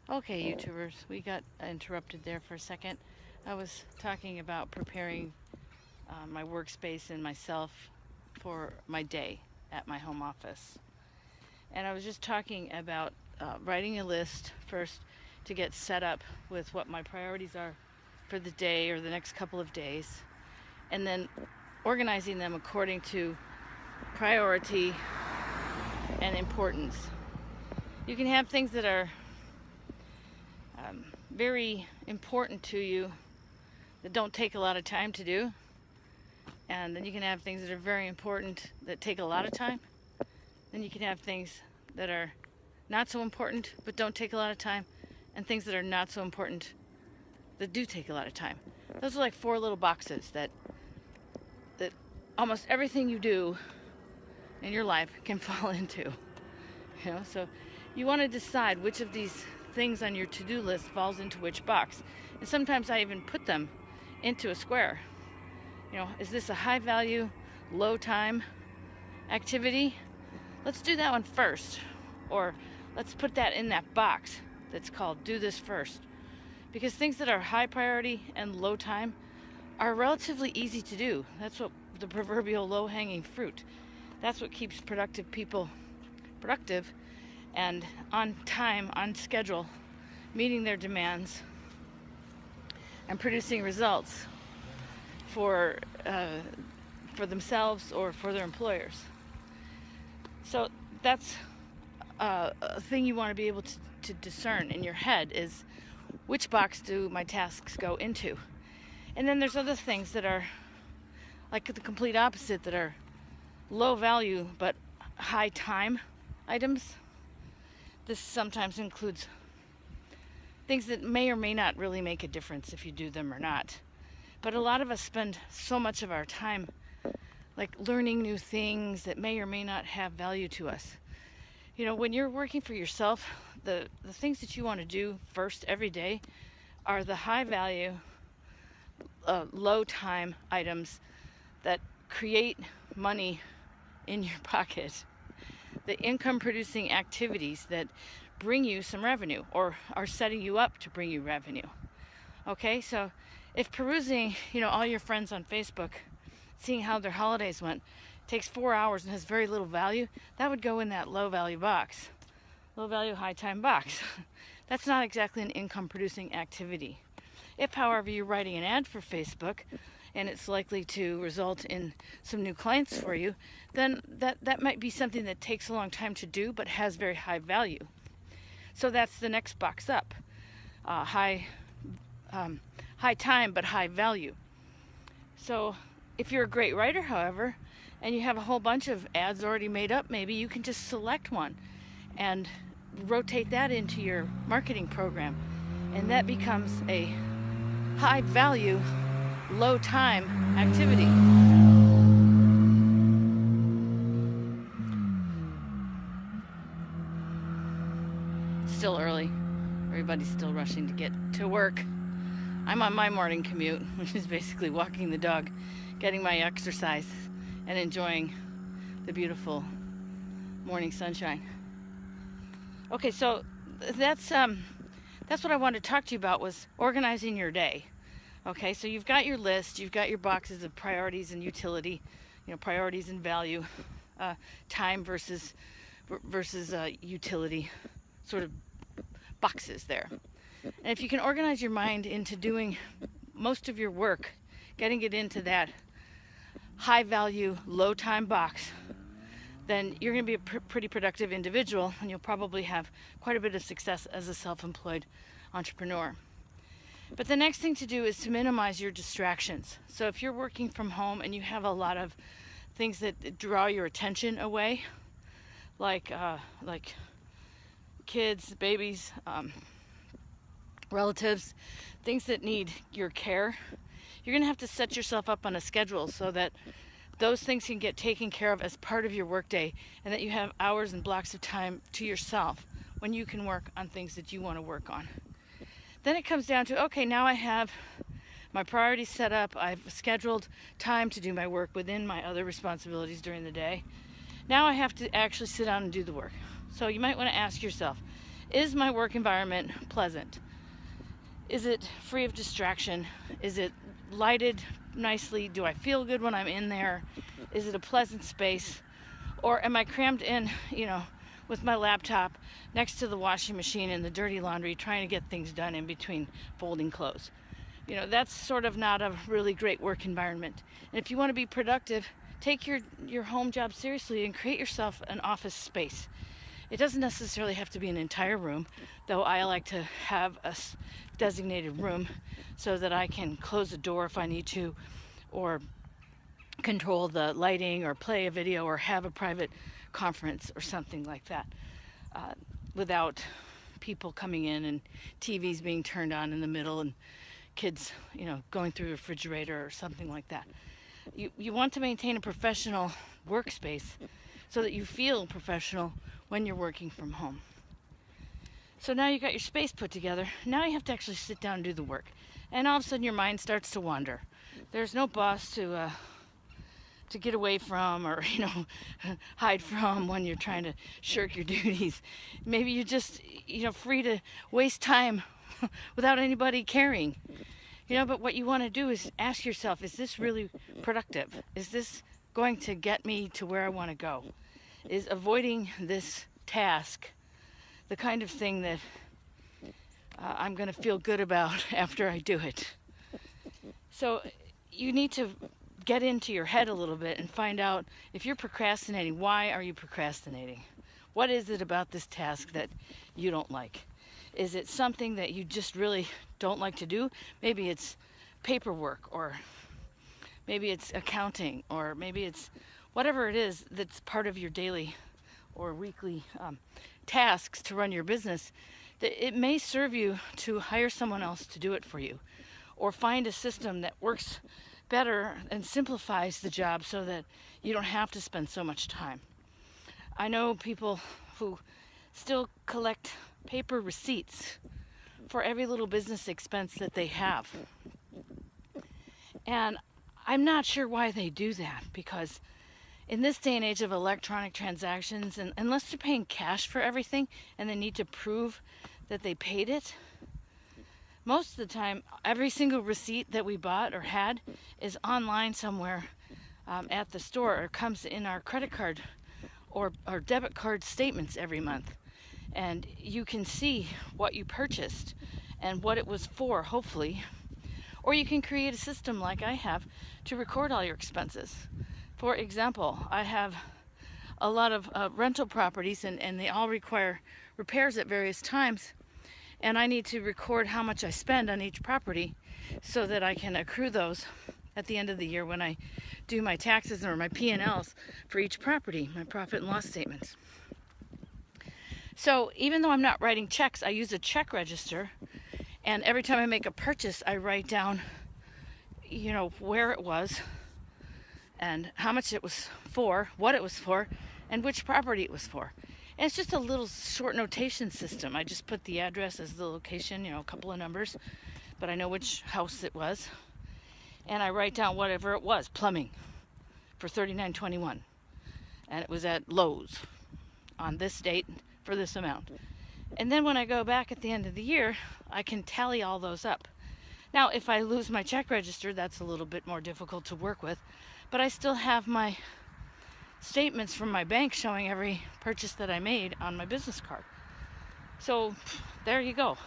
Okay, YouTubers, we got interrupted there for a second. I was talking about preparing my workspace and myself for my day at my home office. And I was just talking about writing a list first to get set up with what my priorities are for the day or the next couple of days, and then organizing them according to priority and importance. You can have things that are very important to you that don't take a lot of time to do, and then you can have things that are very important that take a lot of time. Then you can have things that are not so important but don't take a lot of time, and things that are not so important that do take a lot of time. Those are like four little boxes that almost everything you do in your life can fall into. So you want to decide which of these things on your to-do list falls into which box. And sometimes I even put them into a square. Is this a high value, low time activity? Let's do that one first. Or let's put that in that box that's called do this first. Because things that are high priority and low time are relatively easy to do. That's what the proverbial low hanging fruit. That's what keeps productive people productive and on time, on schedule, meeting their demands and producing results for themselves or for their employers. So that's a thing you want to be able to discern in your head, is which box do my tasks go into. And then there's other things that are like the complete opposite, that are low value but high time items. This sometimes includes things that may or may not really make a difference if you do them or not. But a lot of us spend so much of our time like learning new things that may or may not have value to us. When you're working for yourself, the things that you want to do first every day are the high value, low time items that create money in your pocket. The income producing activities that bring you some revenue or are setting you up to bring you revenue. Okay, so if perusing, all your friends on Facebook, seeing how their holidays went, takes 4 hours and has very little value, that would go in that low value box. Low value, high time box. That's not exactly an income producing activity. If, however, you're writing an ad for Facebook and it's likely to result in some new clients for you, then that might be something that takes a long time to do but has very high value. So that's the next box up. High time but high value. So if you're a great writer, however, and you have a whole bunch of ads already made up, maybe you can just select one and rotate that into your marketing program, and that becomes a high value, low time activity. It's still early. Everybody's still rushing to get to work. I'm on my morning commute, which is basically walking the dog, getting my exercise, and enjoying the beautiful morning sunshine. Okay, so that's what I wanted to talk to you about, was organizing your day. Okay, so you've got your list, you've got your boxes of priorities and utility, priorities and value, time versus utility, sort of boxes there. And if you can organize your mind into doing most of your work, getting it into that high value, low time box, then you're going to be a pretty productive individual, and you'll probably have quite a bit of success as a self-employed entrepreneur. But the next thing to do is to minimize your distractions. So if you're working from home and you have a lot of things that draw your attention away, like kids, babies, relatives, things that need your care, you're going to have to set yourself up on a schedule so that those things can get taken care of as part of your workday, and that you have hours and blocks of time to yourself when you can work on things that you want to work on. Then it comes down to, okay, now I have my priorities set up, I've scheduled time to do my work within my other responsibilities during the day. Now I have to actually sit down and do the work. So you might want to ask yourself, Is my work environment pleasant? Is it free of distraction? Is it lighted nicely? Do I feel good when I'm in there? Is it a pleasant space? Or am I crammed in, with my laptop next to the washing machine and the dirty laundry, trying to get things done in between folding clothes? That's sort of not a really great work environment. And if you want to be productive, take your home job seriously and create yourself an office space. It doesn't necessarily have to be an entire room, though I like to have a designated room so that I can close the door if I need to, or control the lighting, or play a video, or have a private conference or something like that, without people coming in and TVs being turned on in the middle and kids, going through the refrigerator or something like that. You want to maintain a professional workspace so that you feel professional when you're working from home. So now you got your space put together. Now you have to actually sit down and do the work. And all of a sudden your mind starts to wander. There's no boss to get away from, or hide from when you're trying to shirk your duties. Maybe you're just free to waste time without anybody caring. But what you want to do is ask yourself, is this really productive? Is this going to get me to where I want to go? Is avoiding this task the kind of thing that I'm going to feel good about after I do it? So you need to get into your head a little bit and find out, if you're procrastinating, why are you procrastinating? What is it about this task that you don't like? Is it something that you just really don't like to do? Maybe it's paperwork, or maybe it's accounting, or maybe it's whatever it is that's part of your daily or weekly tasks to run your business. It may serve you to hire someone else to do it for you, or find a system that works better and simplifies the job so that you don't have to spend so much time. I know people who still collect paper receipts for every little business expense that they have. And I'm not sure why they do that, because in this day and age of electronic transactions, and unless they're paying cash for everything and they need to prove that they paid it, most of the time, every single receipt that we bought or had is online somewhere at the store, or comes in our credit card or debit card statements every month. And you can see what you purchased and what it was for, hopefully. Or you can create a system like I have to record all your expenses. For example, I have a lot of rental properties, and they all require repairs at various times. And I need to record how much I spend on each property so that I can accrue those at the end of the year when I do my taxes or my P&Ls for each property, my profit and loss statements. So even though I'm not writing checks, I use a check register, and every time I make a purchase, I write down, where it was and how much it was for, what it was for, and which property it was for. And it's just a little short notation system. I just put the address as the location, a couple of numbers, but I know which house it was. And I write down whatever it was, plumbing for $39.21. And it was at Lowe's on this date for this amount. And then when I go back at the end of the year, I can tally all those up. Now, if I lose my check register, that's a little bit more difficult to work with, but I still have my statements from my bank showing every purchase that I made on my business card. So there you go.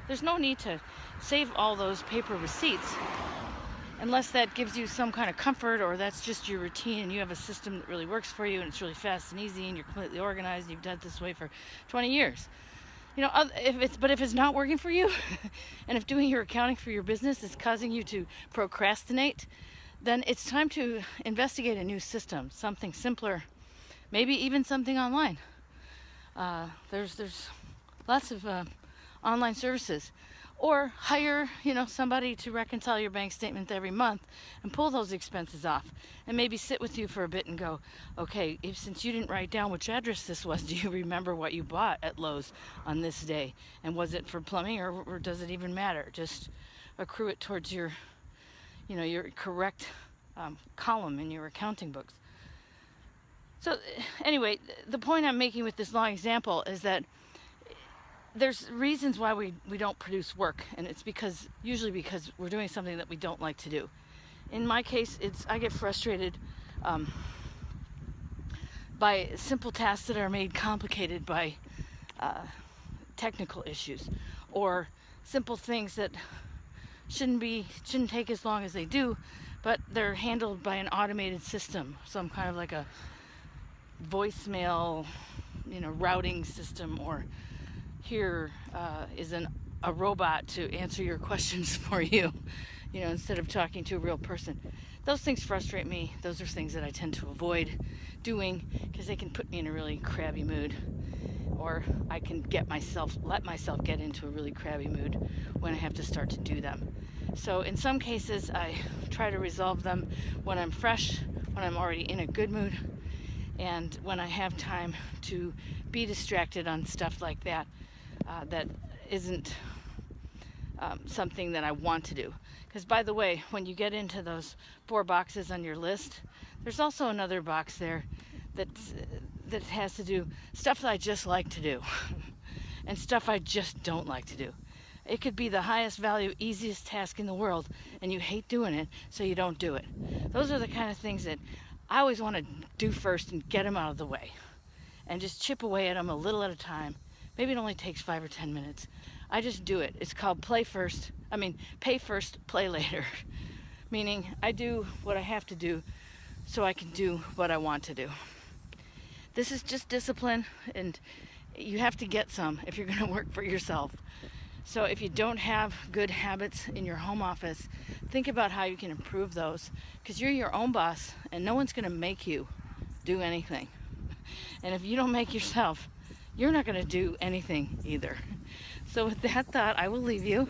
There's no need to save all those paper receipts unless that gives you some kind of comfort, or that's just your routine and you have a system that really works for you and it's really fast and easy and you're completely organized and you've done it this way for 20 years. If it's not working for you and if doing your accounting for your business is causing you to procrastinate, then it's time to investigate a new system, something simpler, maybe even something online. There's lots of online services. Or hire, somebody to reconcile your bank statement every month and pull those expenses off, and maybe sit with you for a bit and go, okay, since you didn't write down which address this was, do you remember what you bought at Lowe's on this day? And was it for plumbing, or does it even matter? Just accrue it towards your correct column in your accounting books. So anyway, the point I'm making with this long example is that there's reasons why we don't produce work, and it's usually because we're doing something that we don't like to do. In my case, I get frustrated by simple tasks that are made complicated by technical issues, or simple things that shouldn't take as long as they do, but they're handled by an automated system, some kind of like a voicemail, routing system, or here is a robot to answer your questions for you, instead of talking to a real person. Those things frustrate me. Those are things that I tend to avoid doing because they can put me in a really crabby mood, or I can let myself get into a really crabby mood when I have to start to do them. So in some cases, I try to resolve them when I'm fresh, when I'm already in a good mood, and when I have time to be distracted on stuff like that, that isn't something that I want to do. Because, by the way, when you get into those 4 boxes on your list, there's also another box there that has to do stuff that I just like to do and stuff I just don't like to do. It could be the highest value, easiest task in the world, and you hate doing it, so you don't do it. Those are the kind of things that I always want to do first and get them out of the way, and just chip away at them a little at a time. Maybe it only takes 5 or 10 minutes. I just do it. It's called pay first, play later. Meaning I do what I have to do so I can do what I want to do. This is just discipline, and you have to get some if you're going to work for yourself. So if you don't have good habits in your home office, think about how you can improve those, because you're your own boss and no one's going to make you do anything. And if you don't make yourself, you're not going to do anything either. So with that thought, I will leave you,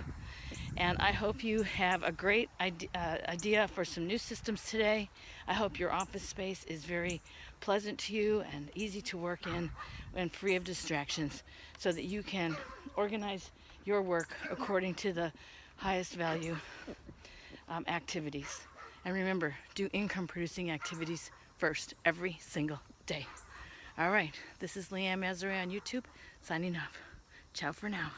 and I hope you have a great idea for some new systems today. I hope your office space is very pleasant to you and easy to work in and free of distractions, so that you can organize your work according to the highest value activities. And remember, do income producing activities first every single day. All right, this is Leanne Mazzari on YouTube, signing off. Ciao for now.